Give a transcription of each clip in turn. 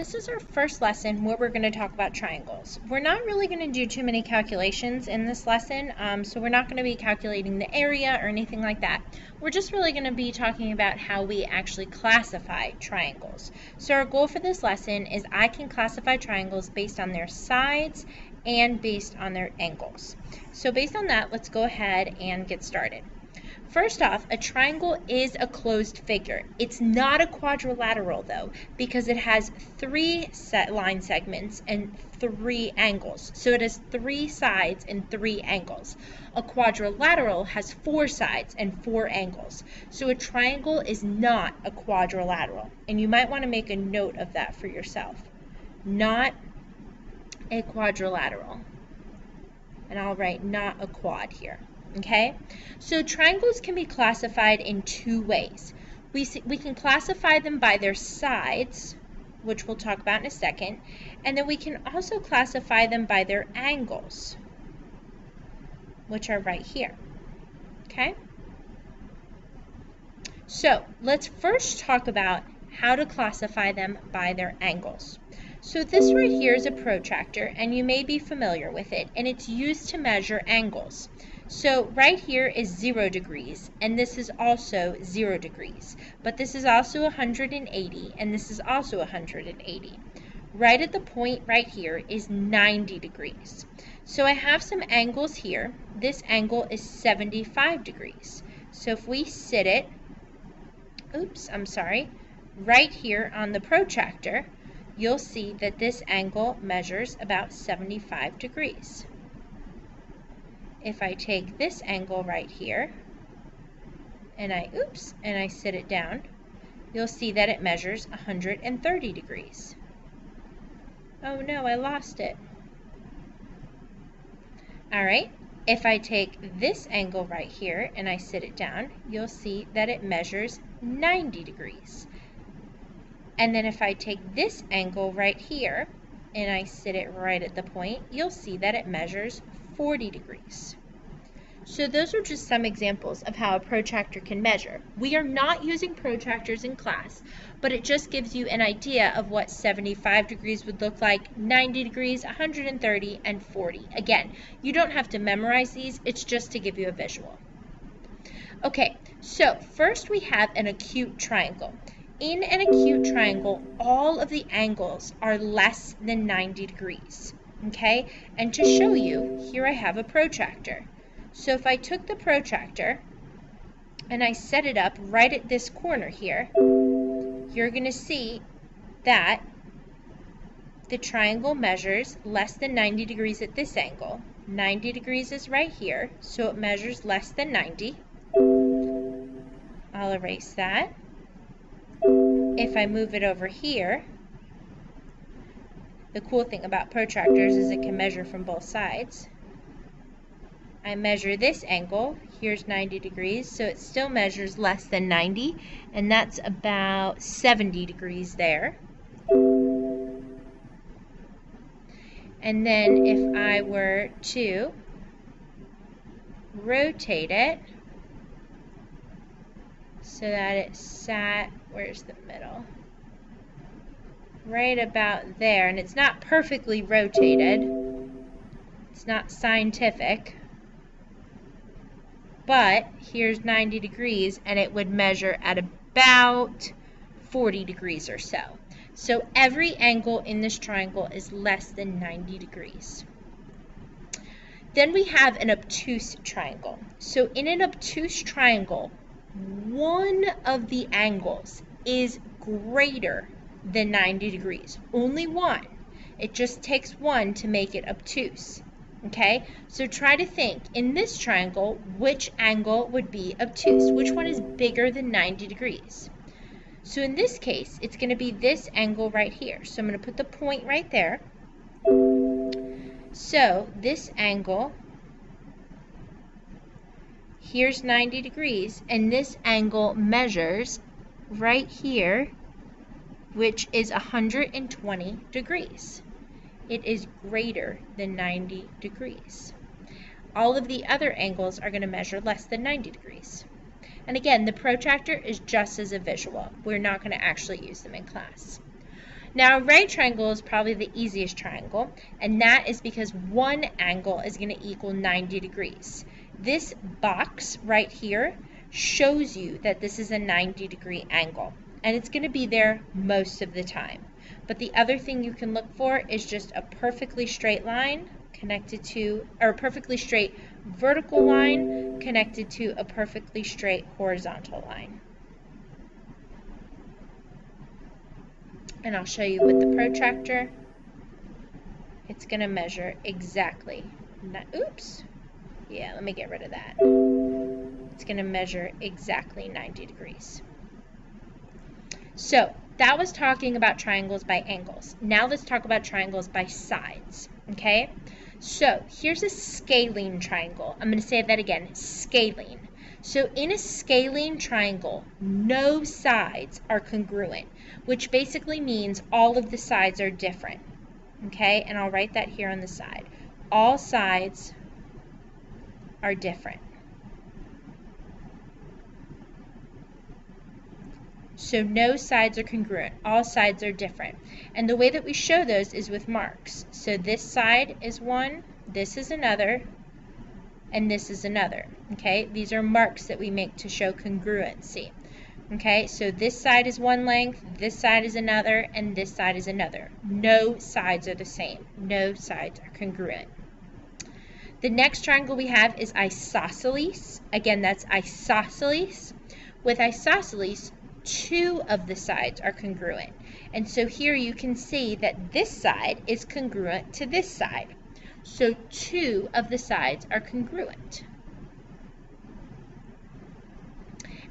this is our first lesson where we're going to talk about triangles. We're not really going to do too many calculations in this lesson, so we're not going to be calculating the area or anything like that. We're just really going to be talking about how we actually classify triangles. So our goal for this lesson is I can classify triangles based on their sides and based on their angles. So based on that, let's go ahead and get started. First off, a triangle is a closed figure. It's not a quadrilateral though, because it has 3 line segments and 3 angles. So it has 3 sides and 3 angles. A quadrilateral has 4 sides and 4 angles. So a triangle is not a quadrilateral. And you might want to make a note of that for yourself. Not a quadrilateral. And I'll write not a quad here. Okay, so triangles can be classified in 2 ways. We can classify them by their sides, which we'll talk about in a second, and then we can also classify them by their angles, which are right here. Okay, so let's first talk about how to classify them by their angles. So this right here is a protractor, and you may be familiar with it, and it's used to measure angles. So right here is 0 degrees, and this is also 0 degrees. But this is also 180, and this is also 180. Right at the point right here is 90 degrees. So I have some angles here. This angle is 75 degrees. So if we sit it, right here on the protractor, you'll see that this angle measures about 75 degrees. If I take this angle right here and I sit it down, you'll see that it measures 130 degrees. Oh no, I lost it. Alright, if I take this angle right here and I sit it down, you'll see that it measures 90 degrees. And then if I take this angle right here and I sit it right at the point, you'll see that it measures 40 degrees. So those are just some examples of how a protractor can measure. We are not using protractors in class, but it just gives you an idea of what 75 degrees would look like, 90 degrees, 130, and 40. Again, you don't have to memorize these, it's just to give you a visual. Okay, so first we have an acute triangle. In an acute triangle, all of the angles are less than 90 degrees. Okay, and to show you, here I have a protractor. So if I took the protractor and I set it up right at this corner here, you're going to see that the triangle measures less than 90 degrees at this angle. 90 degrees is right here, so it measures less than 90. I'll erase that. If I move it over here, the cool thing about protractors is it can measure from both sides. I measure this angle, here's 90 degrees, so it still measures less than 90, and that's about 70 degrees there. And then if I were to rotate it so that it sat, where's the middle? Right about there, and it's not perfectly rotated, it's not scientific, but here's 90 degrees and it would measure at about 40 degrees or so. So every angle in this triangle is less than 90 degrees. Then we have an obtuse triangle. So in an obtuse triangle, one of the angles is greater than 90 degrees. Only one. It just takes one to make it obtuse. Okay, so try to think, in this triangle, which angle would be obtuse? Which one is bigger than 90 degrees? So in this case, it's going to be this angle right here. So I'm going to put the point right there. So this angle, here's 90 degrees, and this angle measures right here, which is 120 degrees. It is greater than 90 degrees. All of the other angles are going to measure less than 90 degrees. And again, the protractor is just as a visual. We're not going to actually use them in class. Now, a right triangle is probably the easiest triangle, and that is because one angle is going to equal 90 degrees. This box right here shows you that this is a 90-degree angle, and it's going to be there most of the time. But the other thing you can look for is just a perfectly straight line connected to, or a perfectly straight vertical line connected to a perfectly straight horizontal line. And I'll show you with the protractor. It's going to measure exactly. Oops. Yeah, let me get rid of that. It's going to measure exactly 90 degrees. So that was talking about triangles by angles. Now let's talk about triangles by sides. Okay? So here's a scalene triangle. I'm going to say that again, scalene. So in a scalene triangle, no sides are congruent, which basically means all of the sides are different. Okay, and I'll write that here on the side. All sides are different. So no sides are congruent. All sides are different. And the way that we show those is with marks. So this side is one, this is another, and this is another. Okay, these are marks that we make to show congruency. Okay, so this side is one length, this side is another, and this side is another. No sides are the same. No sides are congruent. The next triangle we have is isosceles. Again, that's isosceles. With isosceles, two of the sides are congruent. And so here you can see that this side is congruent to this side. So two of the sides are congruent.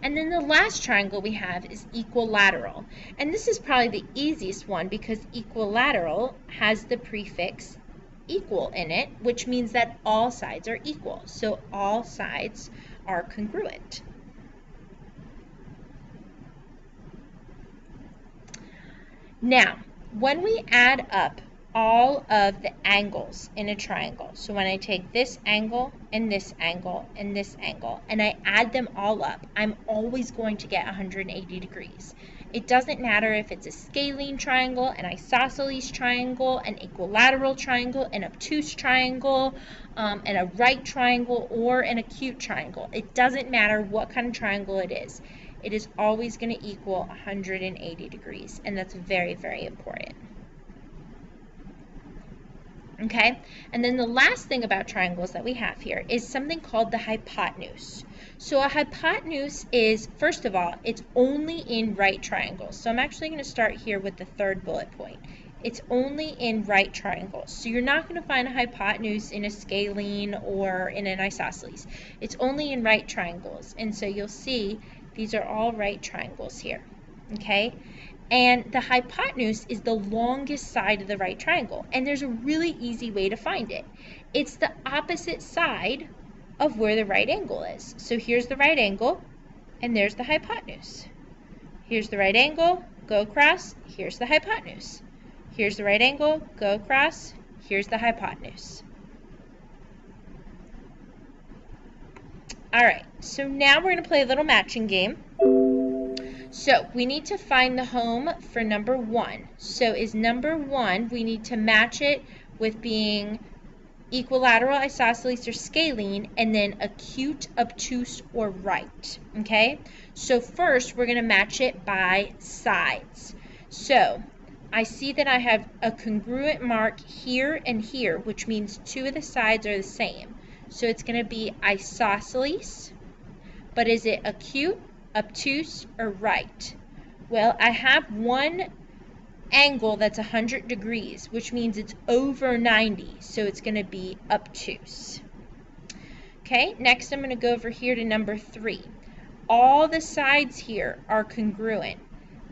And then the last triangle we have is equilateral. And this is probably the easiest one because equilateral has the prefix equal in it, which means that all sides are equal. So all sides are congruent. Now, when we add up all of the angles in a triangle, so when I take this angle and this angle and this angle and I add them all up, I'm always going to get 180 degrees. It doesn't matter if it's a scalene triangle, an isosceles triangle, an equilateral triangle, an obtuse triangle, and a right triangle, or an acute triangle. It doesn't matter what kind of triangle it is. It is always going to equal 180 degrees, and that's very, very important. Okay, and then the last thing about triangles that we have here is something called the hypotenuse. So a hypotenuse is, first of all, it's only in right triangles. So I'm actually going to start here with the third bullet point. It's only in right triangles. So you're not going to find a hypotenuse in a scalene or in an isosceles. It's only in right triangles. And so you'll see these are all right triangles here. Okay? And the hypotenuse is the longest side of the right triangle. And there's a really easy way to find it. It's the opposite side of where the right angle is. So here's the right angle, and there's the hypotenuse. Here's the right angle, go across, here's the hypotenuse. Here's the right angle, go across, here's the hypotenuse. Alright, so now we're going to play a little matching game. So we need to find the home for number 1. So is number 1, we need to match it with being equilateral, isosceles, or scalene, and then acute, obtuse, or right. Okay? So first we're going to match it by sides. So I see that I have a congruent mark here and here, which means two of the sides are the same. So it's going to be isosceles, but is it acute, obtuse, or right? Well, I have one angle that's 100 degrees, which means it's over 90, so it's going to be obtuse. Okay, next I'm going to go over here to number 3. All the sides here are congruent,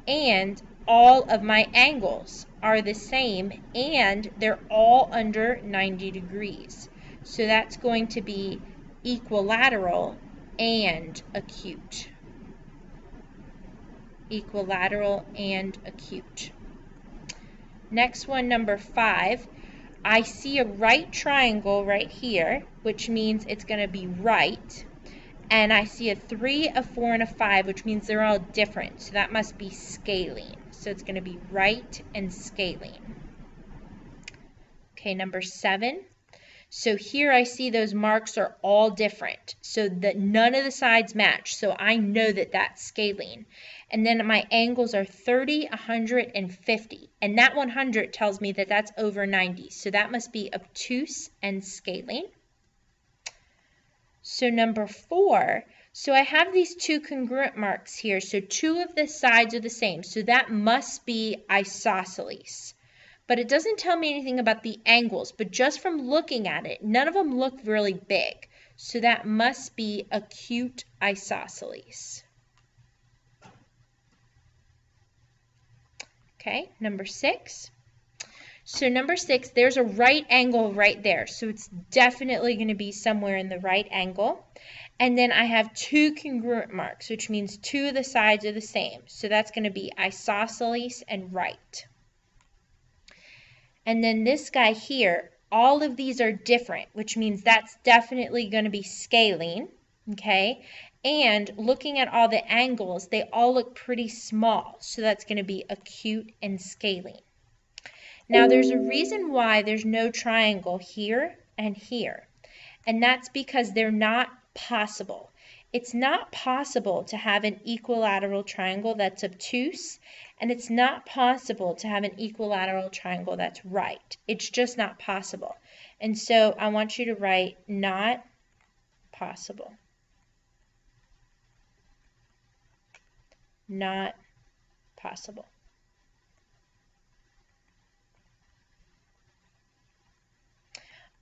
and all of my angles are the same, and they're all under 90 degrees. So that's going to be equilateral and acute. Equilateral and acute. Next one, number 5. I see a right triangle right here, which means it's going to be right. And I see a 3, a 4, and a 5, which means they're all different. So that must be scalene. So it's going to be right and scalene. Okay, number 7. So here I see those marks are all different, so that none of the sides match, so I know that that's scalene. And then my angles are 30, 100, and 50, and that 100 tells me that that's over 90, so that must be obtuse and scalene. So number 4, so I have these 2 congruent marks here, so 2 of the sides are the same, so that must be isosceles. But it doesn't tell me anything about the angles, but just from looking at it, none of them look really big. So that must be acute isosceles. Okay, number 6. So number 6, there's a right angle right there. So it's definitely going to be somewhere in the right angle. And then I have 2 congruent marks, which means 2 of the sides are the same. So that's going to be isosceles and right. And then this guy here, all of these are different, which means that's definitely going to be scalene, okay? And looking at all the angles, they all look pretty small, so that's going to be acute and scalene. Now, there's a reason why there's no triangle here and here, and that's because they're not possible. It's not possible to have an equilateral triangle that's obtuse, and it's not possible to have an equilateral triangle that's right. It's just not possible. And so I want you to write not possible. Not possible.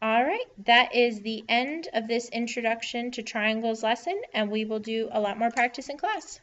All right, that is the end of this introduction to triangles lesson, and we will do a lot more practice in class.